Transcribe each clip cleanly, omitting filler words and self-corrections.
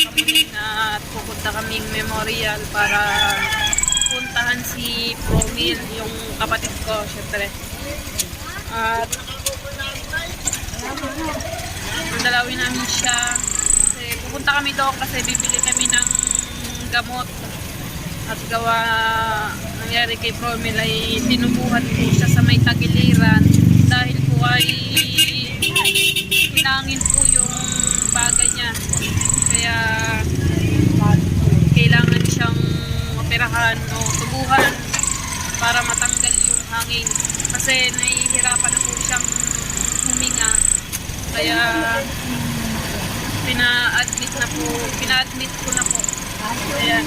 Kamuning at pupunta kaming memorial para puntahan si Promil, yung kapatid ko, syempre. At mandalawin namin siya. Kasi pupunta kami doon kasi bibili kami ng gamot. At gawa nangyari kay Promil ay tinubuhan po siya sa may tagiliran dahil po ay hinangin po yung bagay niya. Kaya kailangan siyang operahan o tubuhan para matanggal yung hangin. Kasi nahihirapan na po siyang huminga. Kaya pina-admit ko na po. Ayan.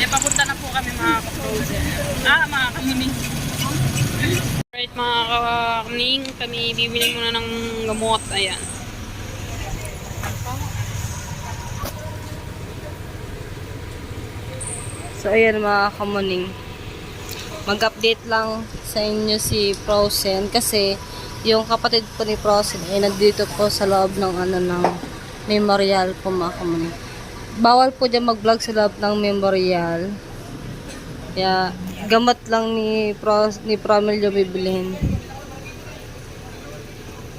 Eh, papunta na po kami mga ka-frozen. Mga kamuning. Right mga ka-kamuning, kami bibili muna ng gamot. Ayan. So ayan mga kamuning, mag-update lang sa inyo si Frozen kasi yung kapatid ko ni Frozen ay nandito po sa loob ng ng memorial po mga kamuning. Bawal po dyan mag-vlog sa loob ng memorial. Kaya gamot lang ni Promil yung bibilihin.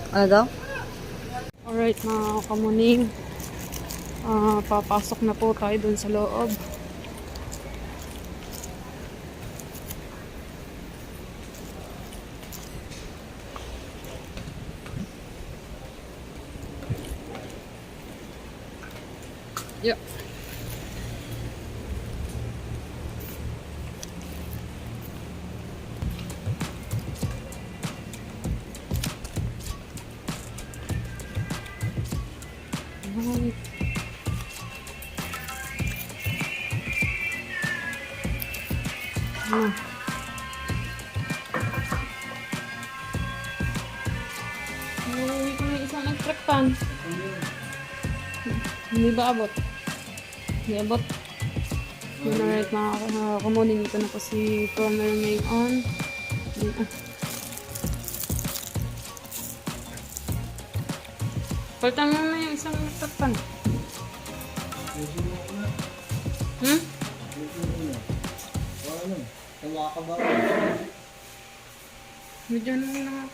Ano daw? Alright mga kamuning, papasok na po tayo dun sa loob. Yeah. Uuwi ko na isang nagtrekpan. Hindi ba abot? Hindi abot. Yun na right mga kamuning. Ito na po si Promil ngayon. Palitan mo na yung isang nagtrekpan. Medyo na muna nga.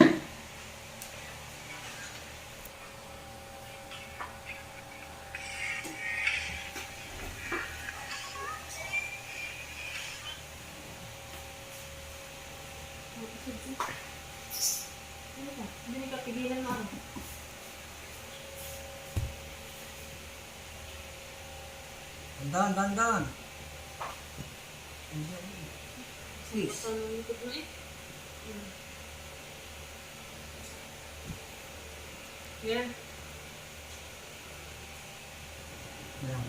Hindi ka pigilan na. Dandan. Please. Yeah. Yeah.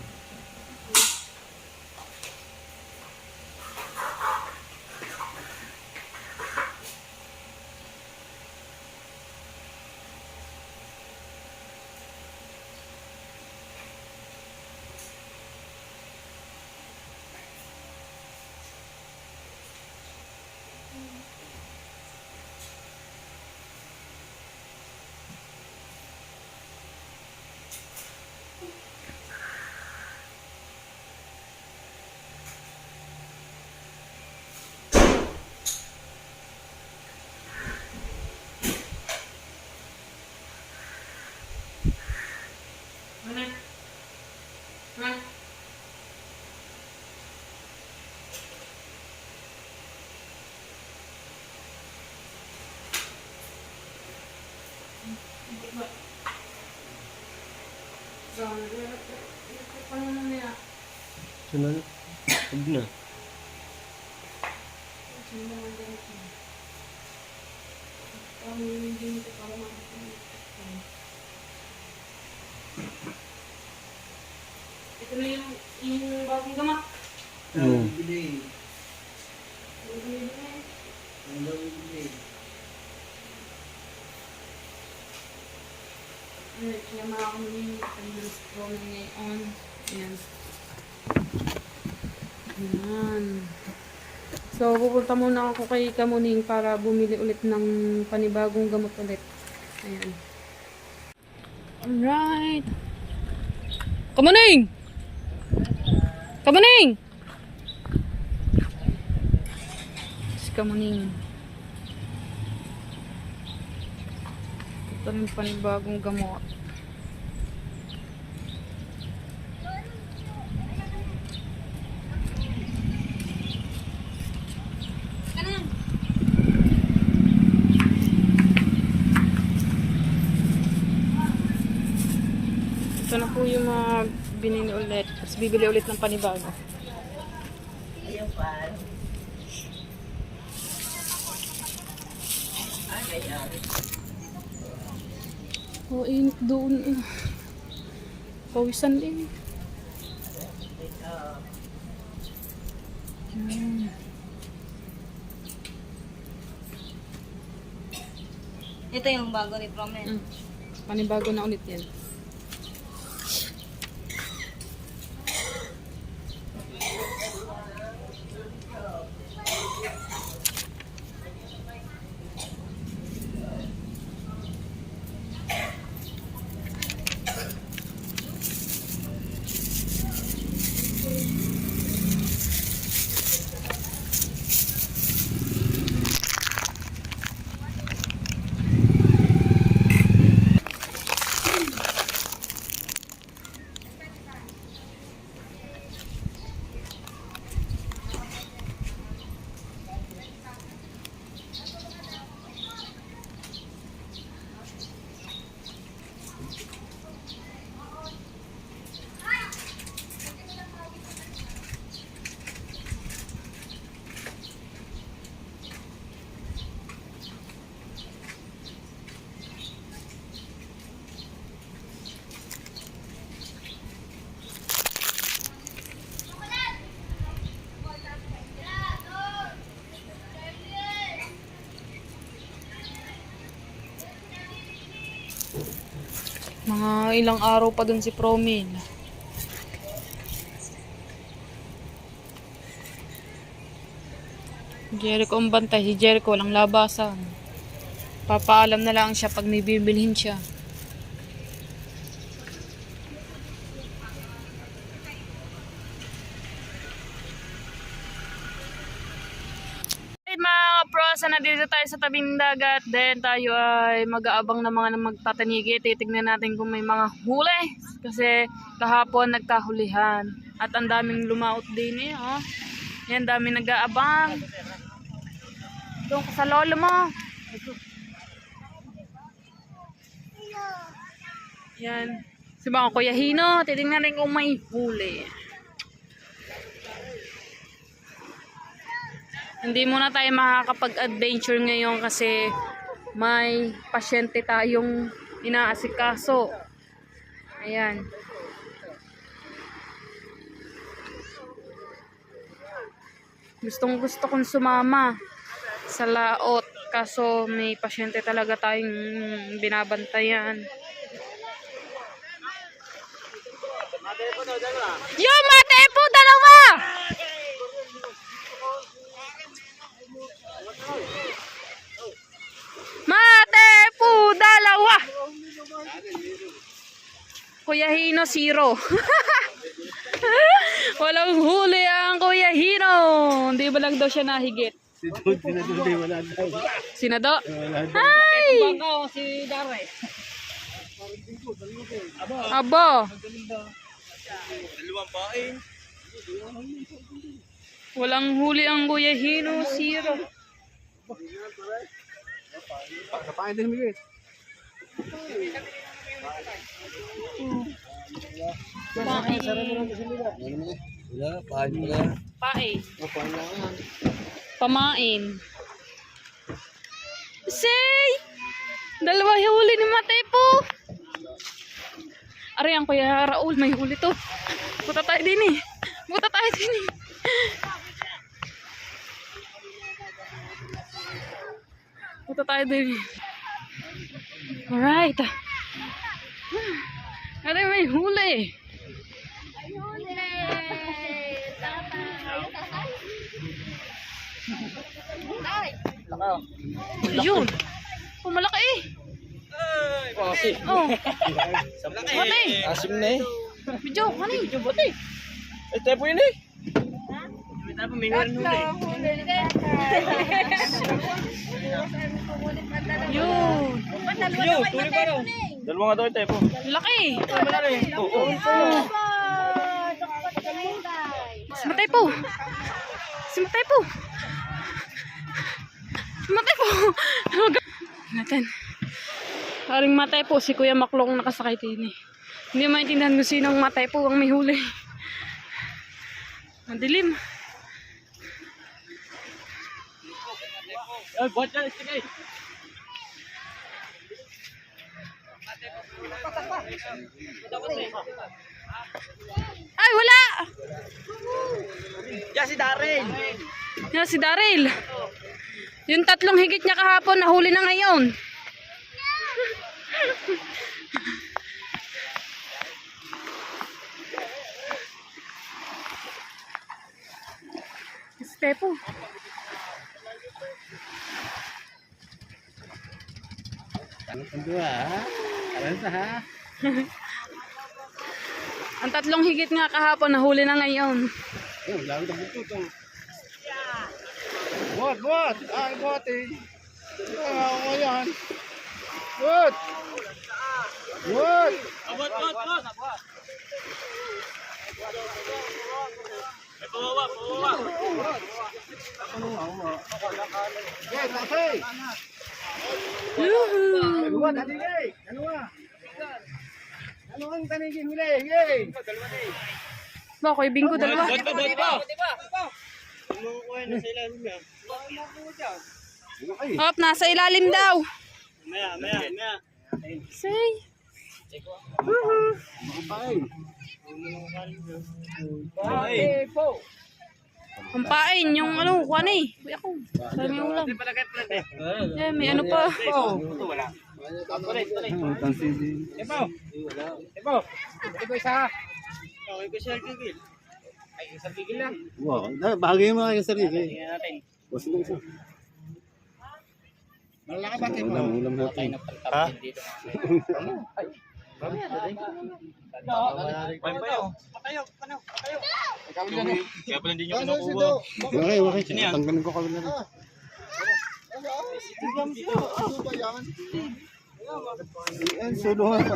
Mana? Mana? Sunod. Huwag na. Ito na yung bagong gamat. Oo. Kaya mga kamuning, kami ngayon. Ayan. Ayan. So, pupunta muna ako kay Kamuning para bumili ulit ng panibagong gamot ulit. Ayan. Alright. Kamaning! Kamaning! Kamaning. Ito rin panibagong gamot. Ito na po yung mga binili ulit. Tapos bibili ulit ng panibago. Oh, init doon. Pawisan din. Ito yung bago ni Promen. Panibago na ulit yan. Mga ilang araw pa dun si Promil. Jericho ang bantay. Si Jericho walang labasan. Papaalam na lang siya pag may bibilhin siya. Mga pros, nandito tayo sa tabing dagat. Then tayo ay mag-aabang na mga magtatanigi. Titignan natin kung may mga huli. Kasi kahapon nagkahulihan. At ang daming lumaot din eh. Oh. Yan, daming nag-aabang. Doon ka sa lolo mo. Yan. Si mga Kuya Hino. Titignan natin kung may huli. Hindi muna tayo makakapag-adventure ngayon kasi may pasyente tayong inaasikaso. Ayan. Gustong gusto kong sumama sa laot kaso may pasyente talaga tayong binabantayan. Yo, mate po, dalawa! Mate po, dalawa. Kuya Hino, 0. Walang huli ang Kuya Hino. Hindi ba lang daw siya nahigit? Sinado, wala daw. Sinado? Wala daw. Ay! Si Dare. Abo. Dalawang pain. Walang huli ang Kuya Hino, 0. Kapain din migit. Wala, pain mo na. Pae. Pain lang yan. Pamain. Say! Dalawa yung huli ni Matepo. Aray, ang Kuya Raul, may huli to. Puta tayo din eh. Puta tayo din eh. Puta tayo din eh. Alright. Aray, may huli. Yun. Oh, malaki eh. Oh. Bote. Asim na eh. Video, kani. Video bote. Eh, tepo yun eh. Tapo may ngayon huli. Yun. Yo, tuloy pa raw. Dalawa nga daw yung tepo. Laki. Oo. Simatay po. Simatay po. Simatay po. Natin. Haring matay po si Kuya Maklong nakasakay din eh. Hindi maintindihan kung sinong matay po ang may huli. Ang dilim. Ay, buhat yan. Sige. Ay, wala! Yan si Darren. Yan si Daryl. Yung 3 higit niya kahapon, nahuli na ngayon. Stepo. Ang dua, ha? Alam sa ha? Ang 3 higit nga kahapon, nahuli na ngayon. Ayun, lalo na buto. Buhat! Ay, buhat eh. Ako yan. Buhat! Buhat! Buhat! Ay, pawawa! Yes, okay! Yuhu! Buhat, haligay! Ano ang tanigin huli? Yay! Ba, Kuya Bingko, dalawa. Hop, nasa ilalim daw. Maya. Say. Woohoo. Ang pain, yung ano, kuha na eh. Uy, ako. Sabi may ulam. Eh, may ano pa. Wow, bahagi mo kayo sarili. Basta lang isa. Malaki ba tayo? Ulam natin. Ha? Kaya pala hindi nyo kinukuha. Okay. Tanggalin ko kami na rin.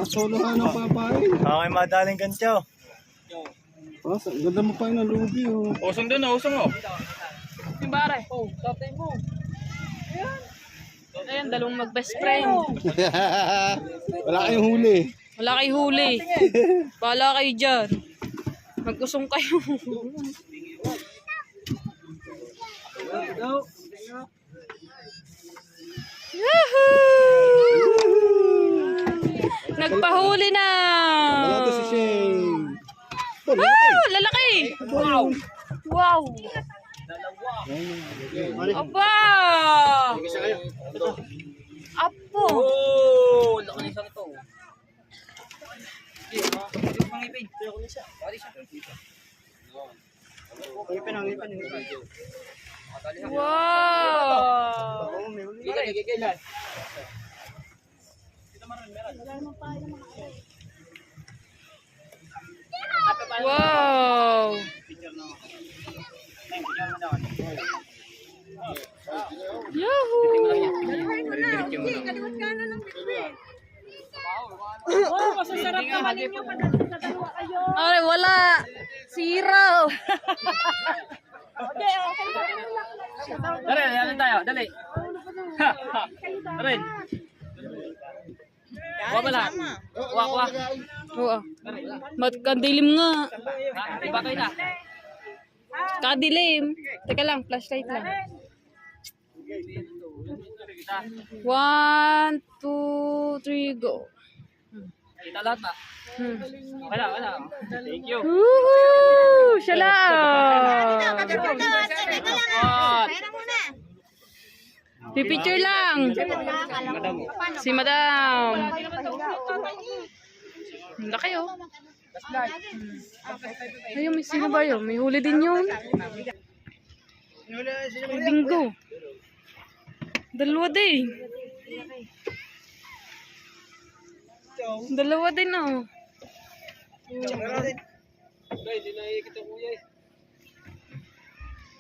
Solohan ang papain. Okay, madaling gancho. Ganda mo pa yung nalubi oh. Usong doon, usong oh. Yung bare. Oh, tatay mo. Ayan, dalawang mag-best friend. Wala kayong huli. Wala kayo huli. Bahala kayo dyan. Mag-usong kayo. Yahoo! Nagpahuli na! Wala to si Shane. Wow! Lalaki! Wow! Aba! Apo! Oh, laki ng isang to. Wow! Wow! Yahoo! Masasarap naman ninyo. Ay, wala! Zero! Dali, ano tayo? Dali. Dali. Kuha pala. Kuha. Oo. Magkadilim nga. Iba kayo na. Kadilim. Teka lang, flashlight lang. 1, 2, 3, go. Kita lahat na. Wala. Thank you. Woohoo! Siya lang! Pipicture lang. Si Madam. Laki oh. Ayun, may sino ba yun? May huli din yun. May bingo. Dalawa din. Dalawa din oh.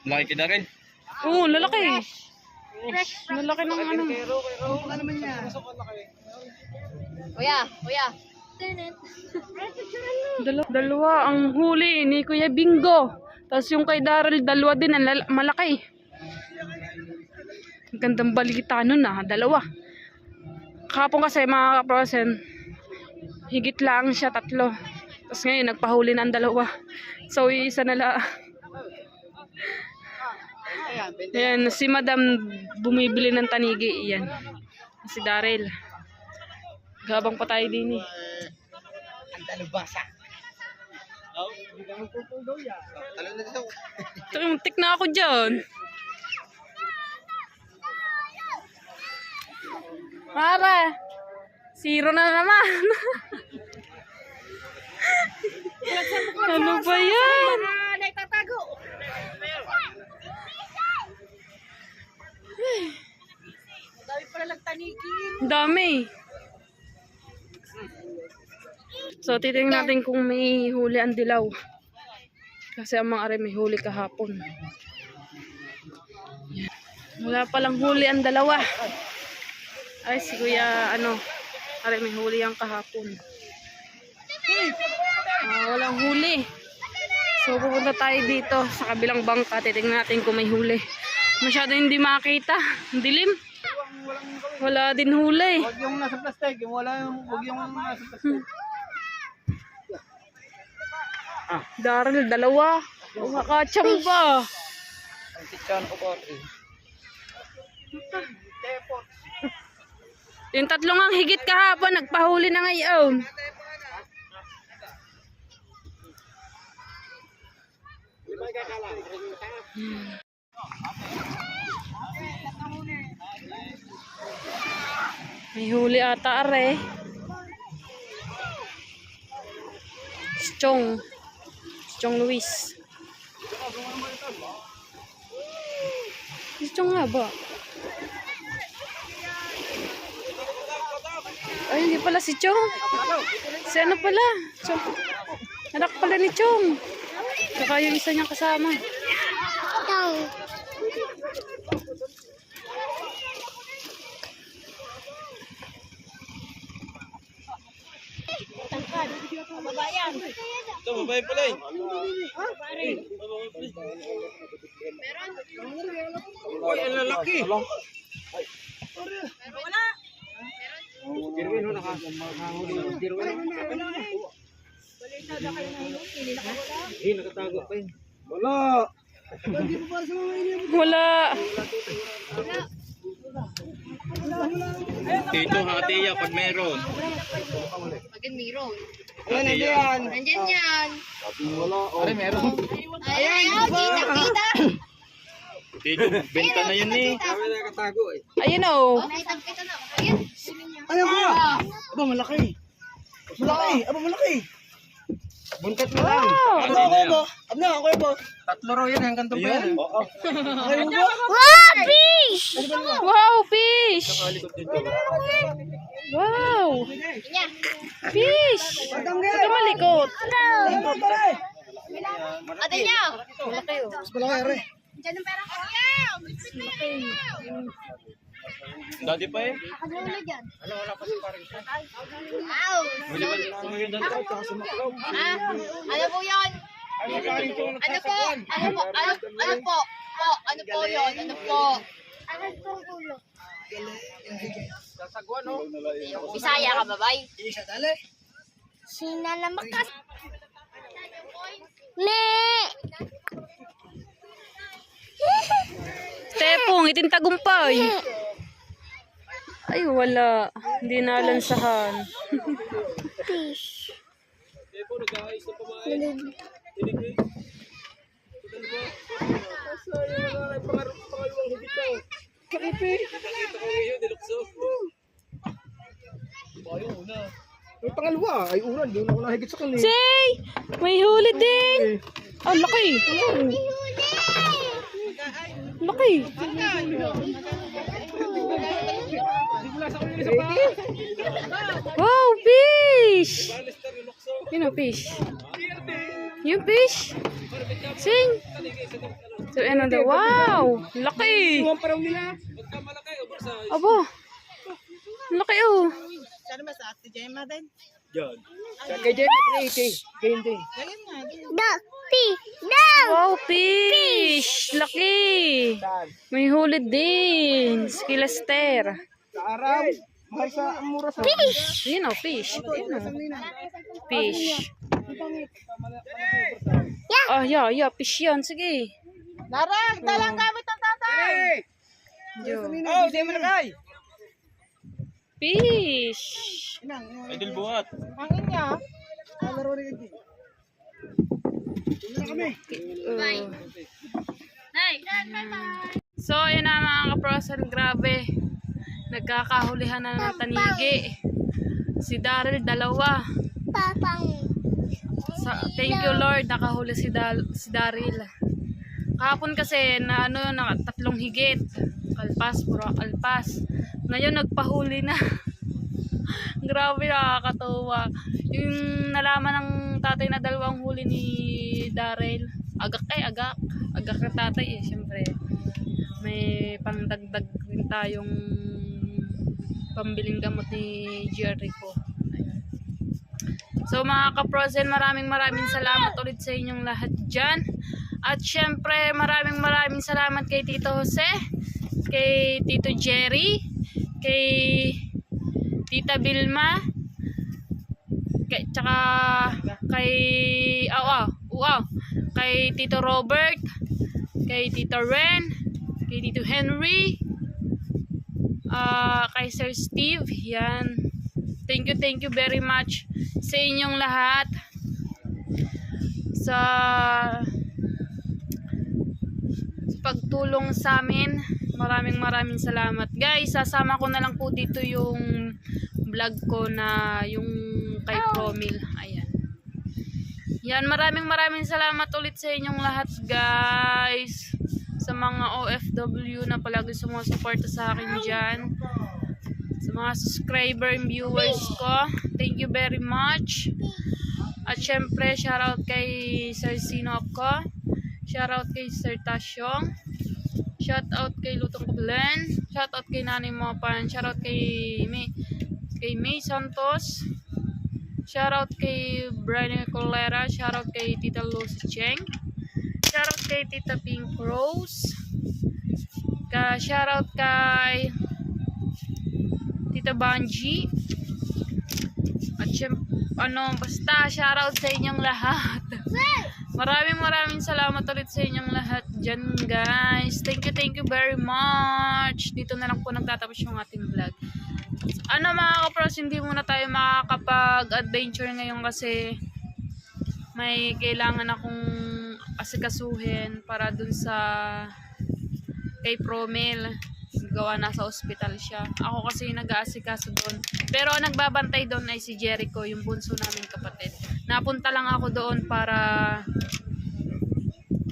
Laki ka na rin. Oo, lalaki. Lalaki ng ano. Kuya. Dalawa ang huli ni Kuya Bingo. Tapos yung kay Daryl, dalawa din ang malaki. Ang gandang balita nun dalawa. Kahapon kasi mga kaprosen, higit lang siya 3. Tapos ngayon nagpahuli na ang dalawa. So isa na lang. Ayan, si Madam bumibili ng tanigi. Iyan. Si Daryl. Gabang pa tayo din eh. Tik na ako dyan. Mara, 0 na naman. Ano ba yan? Dami. So, titingnan natin kung may huli ang dilaw. Kasi ang mga are may huli kahapon. Wala palang huli ang dalawa. Ay, si Kuya, are may huli ang kahapon. Walang huli. So, pupunta tayo dito sa kabilang bangka. Titingnan natin kung may huli. Masyado hindi makita. Dilim. Wala din huli. Huwag yung nasa plastic, huwag yung nasa plastic. Daryl, dalawa. Makachang ba? Yung 3 ang higit kahapon, nagpahuli na ngayon. May huli ata are. Chong Luis. Chong nga ba? Ay, hindi pala si Chong. Si ano pala? Chong. Anak pala ni Chong. Saka yung isa niyang kasama. Ito, babae pala eh. Uy, ang lalaki. Dirwin ho, nakahuli ng dirwin. Hindi, nakatago pa yun. Wala. Wala. Dito, hatiya pag meron. Pagin meron. Ayan, Nandyan yan. wala. Ay, meron. Ayan, kita. Dito, benta na yun eh. Kami nakatago eh. Ayun oh. Kita na. Ayan. Ano ba? Aba, malaki. Malaki. Aba, malaki. Buntot mo lang. Wow. Tatlo raw yan, hanggang to pa yan. Oo. Wow, fish! Wow, fish! Wow! Fish! Ito malikot. Ate niya. Malaki, re. Diyan ang pera ko. Dati pa eh. Nakadula dyan. Wala pa si parang siya. Wow. Ano po yun? Ano po? Ano po? Ano po yun? Ano po? Ano po ulo? Sasagwan, no? Bisaya ka ba, bay? Sina na makas. Ne! Tepong, itintagumpay. Ay, wala. Hindi nalansahan. May pangalawa, ay uran, doon ako nahigit sa kanila. Say! May huli din! Ah, laki! Laki! Wow, fish! Yun ang fish. Yung fish. Sing. So, ano daw? Wow! Laki! Iwan pa raw nila. Abo. Laki oh. Diyan. Kay Gemma 380. Ganyan din. Wow, fish! Laki! Saan? May huli din. Skilaster. Sa araw. Mahal sa mura sa... Yun oh, fish. Yun oh. Fish. Ah, yeah, fish yan. Sige. Narang, dalang gamit ng tatay. Oh, di mo nakay. Fish. Idol buhat. Ang inya. Laro ni Gigi. Tingnan kami. So, yun na mga kaprosan, grabe. Nagkakahulihan na ng tanigi. Si Daryl, 2. Thank you Lord, nakahuli si Daryl. Kahapon kasi na na 3 higit. Puro alpas. Ngayon nagpahuli na. Grabe, nakakatawa. Yung nalaman ng tatay na 2 huli ni Daryl. Agak na tatay eh, syempre. May pangdagdag rin tayong pambiling gamot ni Jericho. Ayan. So mga kaprosen, maraming salamat ulit sa inyong lahat dyan. At syempre maraming salamat kay Tito Jose, kay Tito Jerry, kay Tita Vilma, tsaka kay kay Tito Robert, kay Tito Ren, kay Tito Henry, kay Sir Steve. Yan. Thank you very much sa inyong lahat sa pagtulong sa amin. Maraming salamat. Guys, sasama ko na lang po dito yung vlog ko na yung kay Promil. Ayan. Yan, maraming salamat ulit sa inyong lahat, guys. Sa mga OFW na palagi sumusuporta sa akin dyan. Sa mga subscriber and viewers ko, thank you very much. At syempre, shoutout kay Sir Sinop ko. Shoutout kay Sir Tasyong. Shoutout kay Lutong Kublen. Shoutout kay Nanay Mopan. Shoutout kay May Santos. Shoutout kay Brian Colera. Shoutout kay Tita Lucy Cheng. Shoutout kay Tita Pink Rose. Shoutout kay Tita Banji. At basta shoutout sa inyong lahat. Maraming salamat ulit sa inyong lahat dyan, guys. Thank you very much. Dito na lang po nagtatapos yung ating vlog. Mga kapros, hindi muna tayo makakapag-adventure ngayon kasi may kailangan akong asikasuhin para dun sa kay Promil. Gawa nasa ospital siya. Ako kasi nag-aasikaso doon. Pero nagbabantay doon ay si Jericho, yung bunso namin kapatid. Napunta lang ako doon para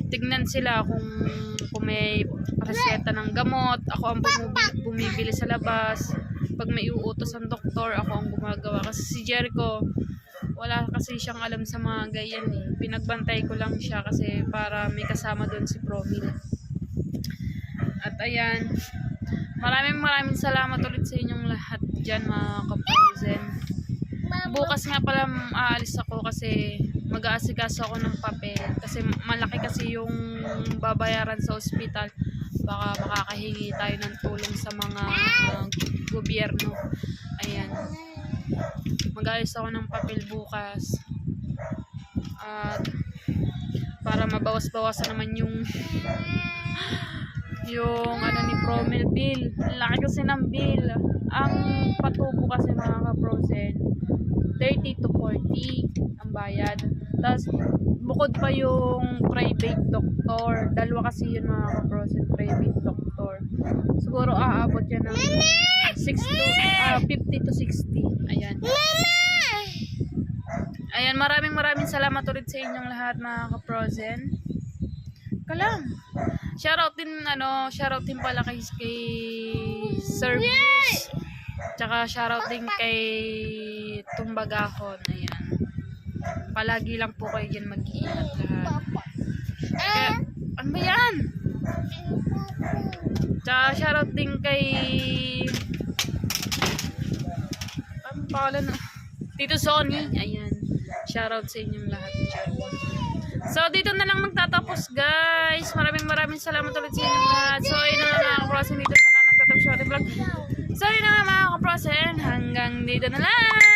tignan sila kung may reseta ng gamot. Ako ang bumibili sa labas. Pag may uutos ang doktor, ako ang gumagawa. Kasi si Jericho, wala kasi siyang alam sa mga ganyan eh. Pinagbantay ko lang siya kasi para may kasama doon si Promil. At ayan, maraming salamat ulit sa inyong lahat dyan, mga kaprosen. Bukas nga pala aalis ako kasi mag-aasikaso ako ng papel. Kasi malaki kasi yung babayaran sa ospital. Baka makakahingi tayo ng tulong sa mga gobyerno. Ayan. Mag-aalis ako ng papel bukas. At para mabawas-bawasan naman yung ni Promil bill. Laki kasi ng bill. Ang patubo kasi, mga kaprosen, 30 to 40 ang bayad. Tapos bukod pa yung private doctor. 2 kasi yun, mga kaprosen, private doctor. Siguro aabot yan ng 50 to 60. Ayan. Ayan, maraming salamat ulit sa inyong lahat, mga kaprosen. Kalam. Shoutout din pala kay Sir Bruce. Tsaka shoutout din kay Tumbagahon. Ayan. Palagi lang po kayo dyan mag-iingat lahat. Kaya, ano ba yan? Tsaka shoutout din kay ano pangalan na? Tito Sonny. Ayan. Shoutout sa inyong lahat dyan. So, dito na lang magtatapos, guys. Maraming salamat ulit sa inyong lahat. So, ayun na nga mga kaprosen. Dito na lang nagtatapos yung ating vlog. So, ayun na nga mga kaprosen. Hanggang dito na lang.